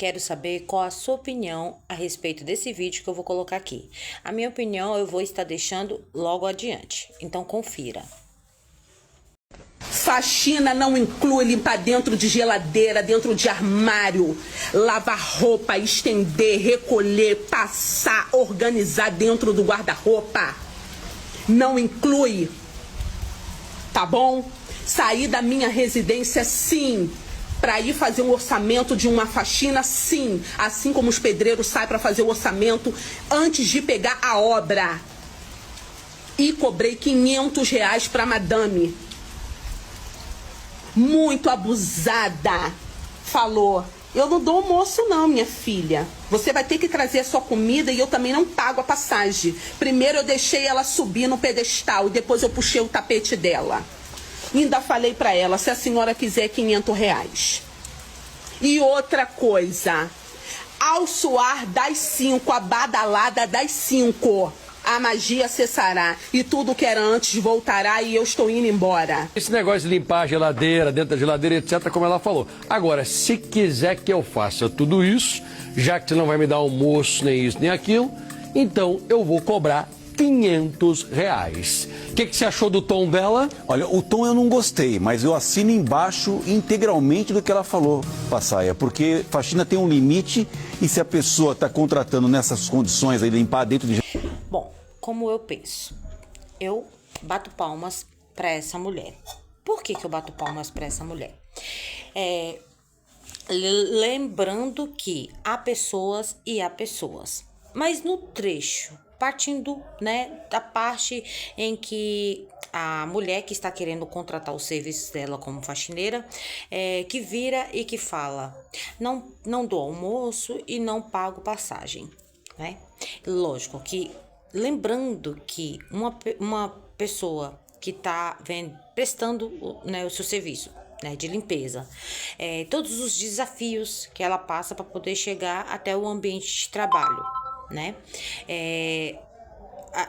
quero saber qual a sua opinião a respeito desse vídeo que eu vou colocar aqui. A minha opinião eu vou estar deixando logo adiante, então confira. Faxina não inclui limpar dentro de geladeira, dentro de armário, lavar roupa, estender, recolher, passar, organizar dentro do guarda-roupa. Não inclui, tá bom? Sair da minha residência, sim, para ir fazer um orçamento de uma faxina, sim. Assim como os pedreiros saem para fazer o orçamento antes de pegar a obra. E cobrei R$ 500 para madame. Muito abusada. Falou: eu não dou almoço não, minha filha. Você vai ter que trazer a sua comida e eu também não pago a passagem. Primeiro eu deixei ela subir no pedestal e depois eu puxei o tapete dela. Ainda falei pra ela, se a senhora quiser R$ 500. E outra coisa, ao soar das 5, a badalada das 5, a magia cessará e tudo que era antes voltará e eu estou indo embora. Esse negócio de limpar a geladeira, dentro da geladeira, etc., como ela falou. Agora, se quiser que eu faça tudo isso, já que você não vai me dar almoço, nem isso, nem aquilo, então eu vou cobrar R$ 500. O que você achou do tom dela? Olha, o tom eu não gostei, mas eu assino embaixo integralmente do que ela falou, Passaia, porque faxina tem um limite e se a pessoa está contratando nessas condições aí, limpar dentro de... Bom, como eu penso, eu bato palmas para essa mulher. Por que eu bato palmas para essa mulher? Lembrando que há pessoas e há pessoas, mas no trecho, partindo, né, da parte em que a mulher que está querendo contratar os serviços dela como faxineira, que vira e que fala, não dou almoço e não pago passagem, né? Lógico que, lembrando que uma pessoa que está prestando, né, o seu serviço, né, de limpeza, todos os desafios que ela passa para poder chegar até o ambiente de trabalho, né?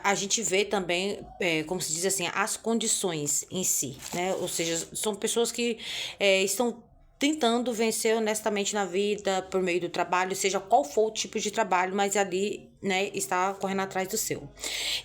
A gente vê também, como se diz assim, as condições em si, né? Ou seja, são pessoas que estão tentando vencer honestamente na vida por meio do trabalho, seja qual for o tipo de trabalho, mas ali, né, está correndo atrás do seu.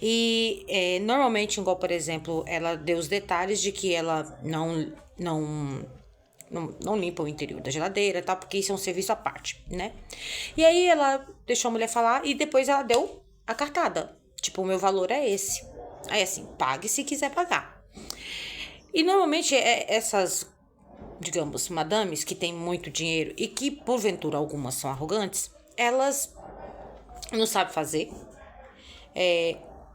E normalmente, igual, por exemplo, ela deu os detalhes de que ela não limpa o interior da geladeira, tá? Porque isso é um serviço à parte, né? E aí ela deixou a mulher falar e depois ela deu a cartada. Tipo, o meu valor é esse. Aí assim, pague se quiser pagar. E normalmente essas, digamos, madames que têm muito dinheiro e que porventura algumas são arrogantes, elas não sabem fazer,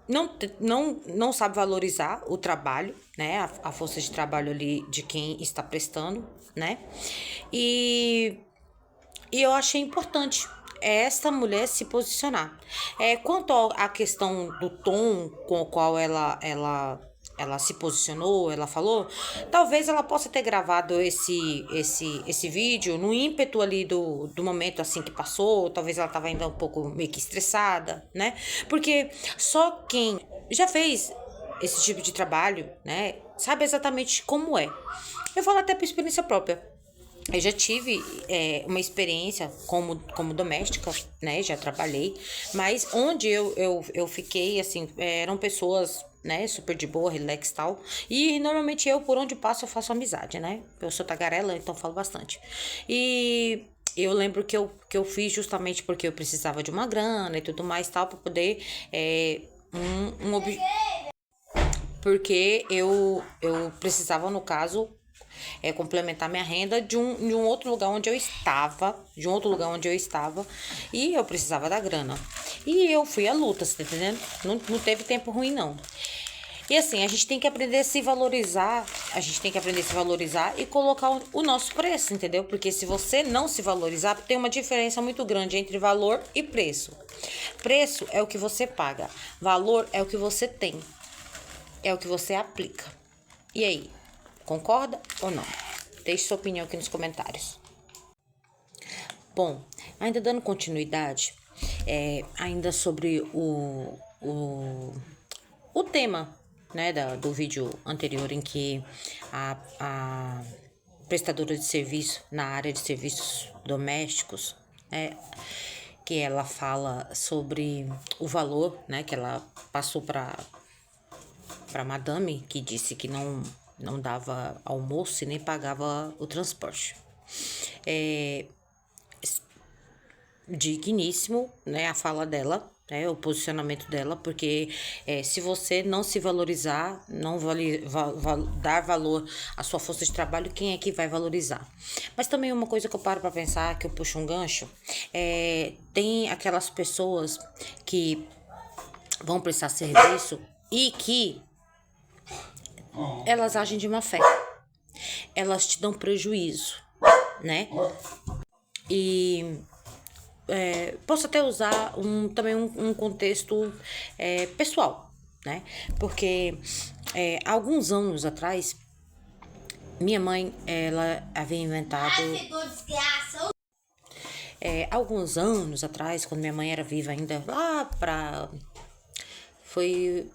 não sabe valorizar o trabalho, né? A força de trabalho ali de quem está prestando, né? E eu achei importante essa mulher se posicionar. Quanto à questão do tom com o qual ela se posicionou, ela falou, talvez ela possa ter gravado esse vídeo no ímpeto ali do momento assim que passou, talvez ela tava ainda um pouco meio que estressada, né? Porque só quem já fez esse tipo de trabalho, né, sabe exatamente como é. Eu falo até por experiência própria. Eu já tive uma experiência como doméstica, né? Já trabalhei, mas onde eu fiquei, assim, eram pessoas, né? Super de boa, relax e tal. E normalmente por onde passo, eu faço amizade, né? Eu sou tagarela, então falo bastante. E eu lembro que eu fiz justamente porque eu precisava de uma grana e tudo mais tal, pra poder porque eu precisava, no caso, complementar minha renda de um outro lugar onde eu estava, e eu precisava da grana. E eu fui à luta, você tá entendendo? Não teve tempo ruim, não. E assim, a gente tem que aprender a se valorizar, e colocar o nosso preço, entendeu? Porque se você não se valorizar, tem uma diferença muito grande entre valor e preço. Preço é o que você paga, valor é o que você tem, é o que você aplica. E aí? Concorda ou não? Deixe sua opinião aqui nos comentários. Bom, ainda dando continuidade, ainda sobre o tema, né, do vídeo anterior, em que a prestadora de serviço na área de serviços domésticos, né? Que ela fala sobre o valor, né? Que ela passou para madame, que disse que não dava almoço e nem pagava o transporte. Digníssimo, né, a fala dela, né, o posicionamento dela, porque se você não se valorizar, não dar valor à sua força de trabalho, quem é que vai valorizar? Mas também uma coisa que eu paro para pensar, que eu puxo um gancho, tem aquelas pessoas que vão prestar serviço e que elas agem de má fé, elas te dão prejuízo, né? E posso até usar também um contexto pessoal, né? Porque há alguns anos atrás, minha mãe, ela havia inventado... alguns anos atrás, quando minha mãe era viva ainda, lá pra... Foi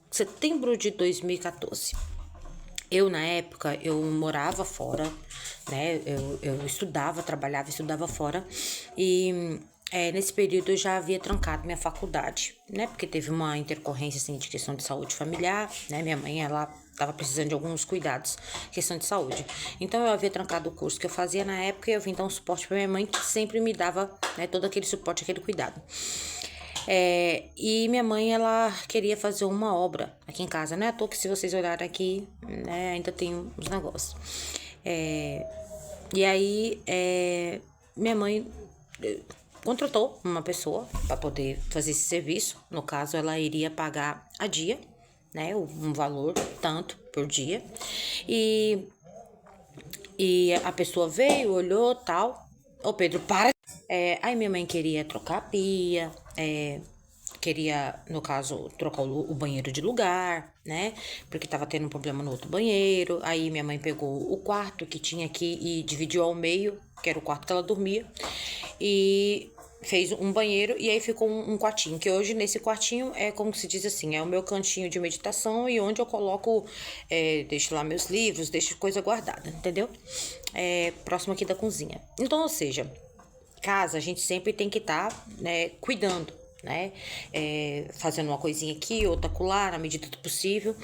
setembro de 2014. Eu, na época, eu morava fora, né? Eu estudava, trabalhava, estudava fora. E nesse período eu já havia trancado minha faculdade, né? Porque teve uma intercorrência, assim, de questão de saúde familiar, né? Minha mãe, ela estava precisando de alguns cuidados, questão de saúde. Então, eu havia trancado o curso que eu fazia na época e eu vim dar um suporte para minha mãe, que sempre me dava, né, todo aquele suporte, aquele cuidado. E minha mãe, ela queria fazer uma obra aqui em casa, não é à toa que se vocês olharem aqui, né, ainda tem uns negócios. E aí, minha mãe contratou uma pessoa para poder fazer esse serviço. No caso, ela iria pagar a dia, né, um valor tanto por dia. E a pessoa veio, olhou, tal. Ô, Pedro, para! Aí minha mãe queria trocar a pia, queria, no caso, trocar o banheiro de lugar, né? Porque tava tendo um problema no outro banheiro. Aí minha mãe pegou o quarto que tinha aqui e dividiu ao meio, que era o quarto que ela dormia, e fez um banheiro, e aí ficou um quartinho, que hoje nesse quartinho é como se diz assim, é o meu cantinho de meditação e onde eu coloco, deixo lá meus livros, deixo coisa guardada, entendeu? Próximo aqui da cozinha. Então, ou seja, casa a gente sempre tem que estar, né, cuidando, né, fazendo uma coisinha aqui, outra acolá, na medida do possível,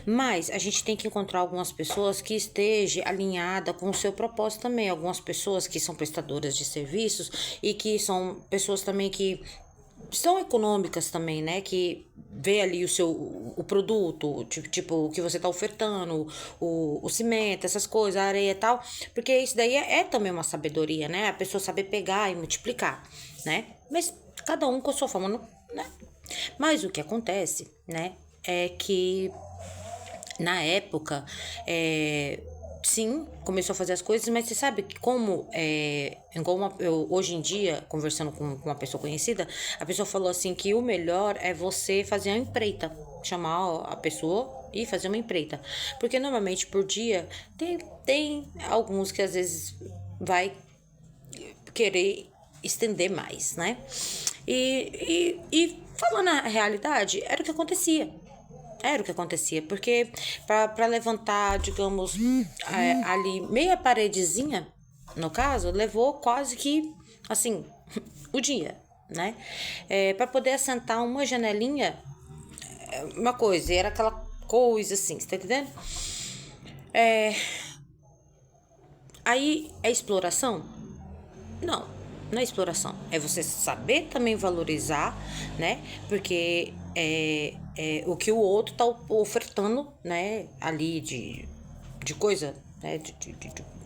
mas a gente tem que encontrar algumas pessoas que estejam alinhadas com o seu propósito também, algumas pessoas que são prestadoras de serviços e que são pessoas também que são econômicas também, né, que vê ali o produto, tipo o que você tá ofertando, o cimento, essas coisas, a areia e tal, porque isso daí é também uma sabedoria, né, a pessoa saber pegar e multiplicar, né, mas cada um com a sua forma, né? Mas o que acontece, né, é que na época, sim, começou a fazer as coisas, mas você sabe que hoje em dia, conversando com uma pessoa conhecida, a pessoa falou assim que o melhor é você fazer uma empreita, chamar a pessoa e fazer uma empreita, porque normalmente por dia tem alguns que às vezes vai querer estender mais, né? E falando a realidade, era o que acontecia. Era o que acontecia, porque para levantar, digamos, ali meia paredezinha, no caso, levou quase que, assim, o dia, né? Para poder assentar uma janelinha, uma coisa, era aquela coisa assim, você tá entendendo? Aí, é exploração? Não é exploração. É você saber também valorizar, né? Porque o que o outro tá ofertando, né? Ali de coisa, né?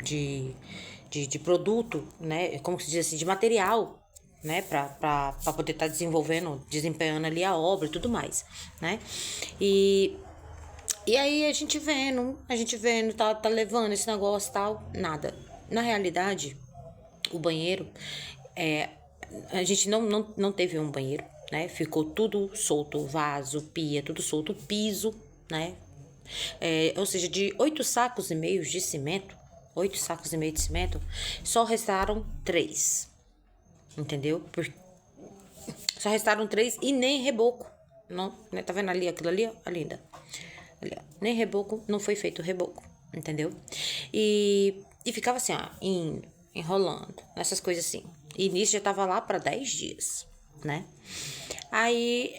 De produto, né? Como se diz assim, de material, né? Pra poder estar desempenhando ali a obra e tudo mais, né? E aí a gente vendo, tá levando esse negócio e tal, nada. Na realidade, o banheiro, a gente não teve um banheiro, né? Ficou tudo solto, vaso, pia, tudo solto, piso, né? Ou seja, de 8 sacos e meio de cimento, só restaram 3, entendeu? Só restaram 3 e nem reboco, não, né? Tá vendo ali, aquilo ali, ó, a linda, ali, ó, nem reboco, não foi feito reboco, entendeu? E ficava assim, ó, enrolando, essas coisas assim. E nisso já tava lá para 10 dias, né? Aí,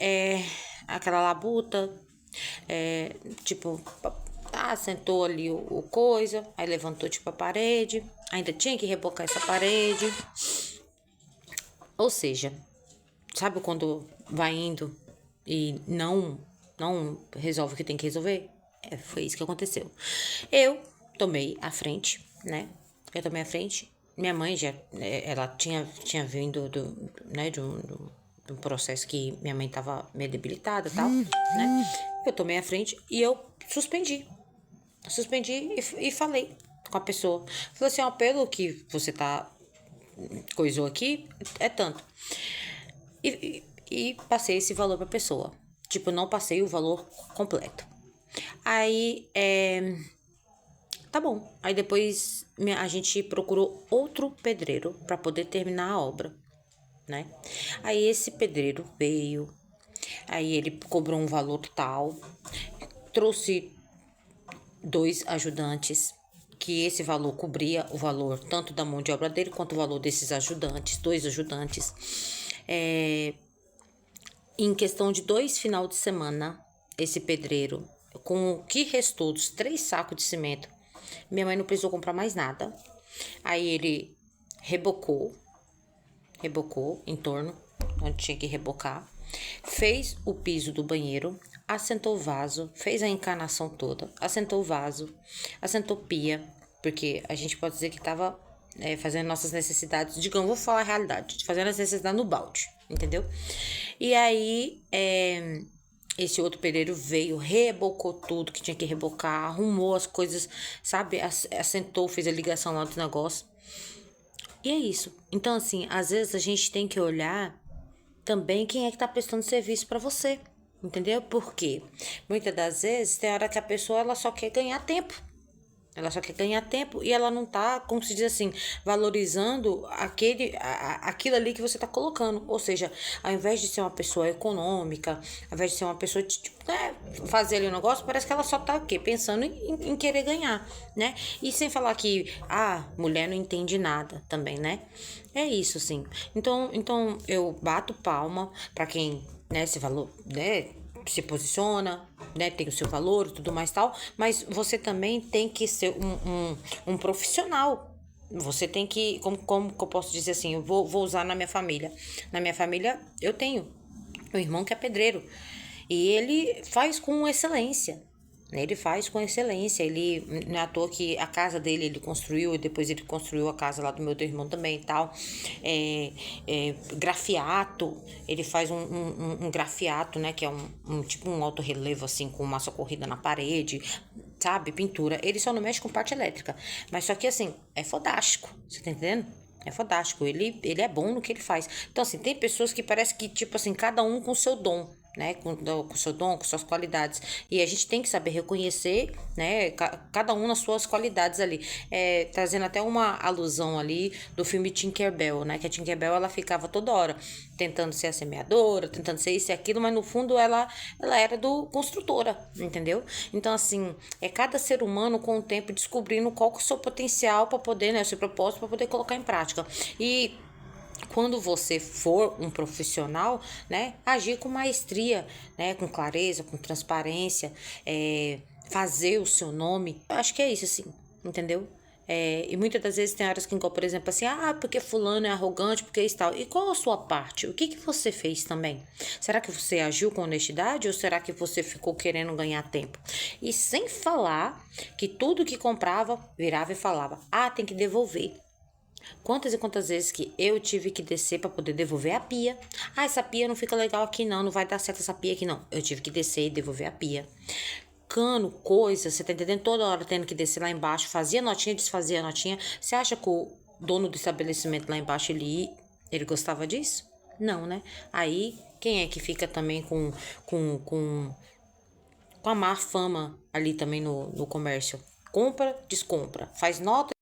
aquela labuta, tipo, sentou ali o coisa, aí levantou tipo a parede, ainda tinha que rebocar essa parede. Ou seja, sabe quando vai indo e não resolve o que tem que resolver? Foi isso que aconteceu. Eu tomei a frente, né? Eu tomei a frente. Minha mãe já, ela tinha vindo de um processo que minha mãe tava meio debilitada e tal, né? Eu tomei a frente e eu suspendi e falei com a pessoa. Falei assim, ó, pelo que você coisou aqui, é tanto. E passei esse valor pra pessoa. Tipo, não passei o valor completo. Aí, tá bom. Aí depois a gente procurou outro pedreiro pra poder terminar a obra, né? Aí esse pedreiro veio, aí ele cobrou um valor tal, trouxe 2 ajudantes, que esse valor cobria o valor tanto da mão de obra dele quanto o valor desses ajudantes, 2 ajudantes. Em questão de 2 final de semana, esse pedreiro, com o que restou dos 3 sacos de cimento, minha mãe não precisou comprar mais nada. Aí ele rebocou em torno, onde tinha que rebocar, fez o piso do banheiro, assentou o vaso, fez a encanação toda, assentou o vaso, assentou pia, porque a gente pode dizer que tava fazendo nossas necessidades, digamos, vou falar a realidade, fazendo as necessidades no balde, entendeu? E aí, esse outro pedreiro veio, rebocou tudo que tinha que rebocar, arrumou as coisas, sabe? Assentou, fez a ligação lá do negócio. E é isso. Então, assim, às vezes a gente tem que olhar também quem é que tá prestando serviço pra você, entendeu? Porque muitas das vezes tem hora que a pessoa ela só quer ganhar tempo. Ela só quer ganhar tempo e ela não tá, como se diz assim, valorizando aquilo ali que você tá colocando. Ou seja, ao invés de ser uma pessoa econômica, ao invés de ser uma pessoa de, tipo, fazer ali o negócio, parece que ela só tá o quê? Pensando em querer ganhar, né? E sem falar que, mulher não entende nada também, né? É isso, assim. Então eu bato palma pra quem, né, se valor, né, se posiciona, né, tem o seu valor e tudo mais tal, mas você também tem que ser um profissional. Você tem que, como que eu posso dizer assim, eu vou usar na minha família. Na minha família eu tenho um irmão que é pedreiro e ele faz com excelência. Ele faz com excelência, ele não é à toa que a casa dele ele construiu e depois ele construiu a casa lá do meu outro irmão também e tal. Grafiato, ele faz um grafiato, né, que é tipo um alto-relevo assim com massa corrida na parede, sabe, pintura. Ele só não mexe com parte elétrica, mas só que assim, é fodástico, você tá entendendo? É fodástico, ele é bom no que ele faz. Então assim, tem pessoas que parece que tipo assim, cada um com seu dom, né, com o seu dom, com suas qualidades, e a gente tem que saber reconhecer, né, cada um nas suas qualidades ali, trazendo até uma alusão ali do filme Tinkerbell, né, que a Tinkerbell ela ficava toda hora tentando ser a semeadora, tentando ser isso e aquilo, mas no fundo ela era do construtora, entendeu? Então assim, cada ser humano com o tempo descobrindo qual que é o seu potencial para poder, né, o seu propósito para poder colocar em prática. E quando você for um profissional, né, agir com maestria, né, com clareza, com transparência, fazer o seu nome. Eu acho que é isso, assim, entendeu? E muitas das vezes tem horas que, por exemplo, assim, porque fulano é arrogante, porque isso tal. E qual a sua parte? O que você fez também? Será que você agiu com honestidade ou será que você ficou querendo ganhar tempo? E sem falar que tudo que comprava, virava e falava, tem que devolver. Quantas e quantas vezes que eu tive que descer para poder devolver a pia. Essa pia não fica legal aqui não vai dar certo essa pia aqui não. Eu tive que descer e devolver a pia. Cano, coisa, você tá entendendo? Toda hora tendo que descer lá embaixo, fazia notinha, desfazia notinha. Você acha que o dono do estabelecimento lá embaixo, ele gostava disso? Não, né? Aí, quem é que fica também com a má fama ali também no comércio? Compra, descompra, faz nota